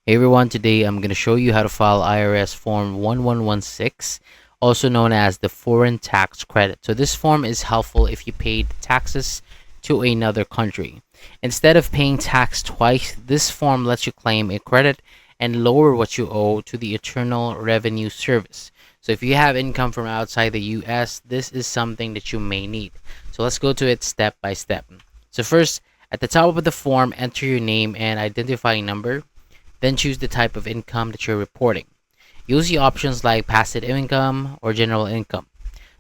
Hey everyone, today I'm going to show you how to file IRS Form 1116, also known as the Foreign Tax Credit. So this form is helpful if you paid taxes to another country. Instead of paying tax twice, this form lets you claim a credit and lower what you owe to the Internal Revenue Service. So if you have income from outside the US, this is something that you may need. So let's go to it step by step. So first, at the top of the form, enter your name and identifying number. Then choose the type of income that you're reporting. You'll see options like passive income or general income.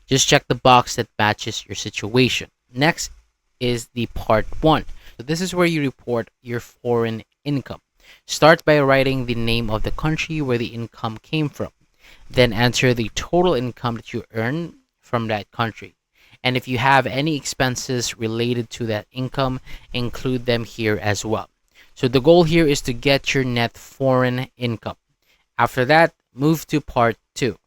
Just check the box that matches your situation. Next is the part 1. So this is where you report your foreign income. Start by writing the name of the country where the income came from. Then enter the total income that you earn from that country. And if you have any expenses related to that income, include them here as well. So the goal here is to get your net foreign income. After that, move to part 2.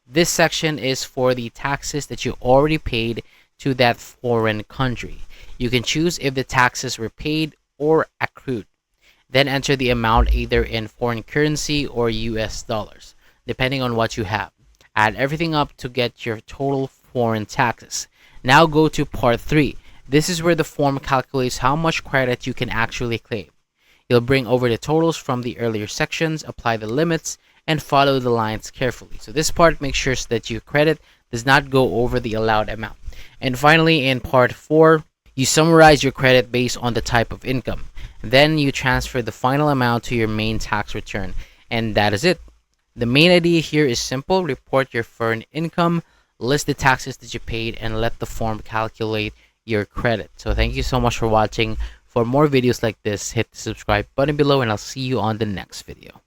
This section is for the taxes that you already paid to that foreign country. You can choose if the taxes were paid or accrued. Then enter the amount either in foreign currency or US dollars, depending on what you have. Add everything up to get your total foreign taxes. Now go to part 3. This is where the form calculates how much credit you can actually claim. You'll bring over the totals from the earlier sections, apply the limits, and follow the lines carefully. So this part makes sure that your credit does not go over the allowed amount. And finally, in part 4, you summarize your credit based on the type of income. Then you transfer the final amount to your main tax return. And that is it. The main idea here is simple. Report your foreign income, list the taxes that you paid, and let the form calculate your credit. So thank you so much for watching. For more videos like this, hit the subscribe button below and I'll see you on the next video.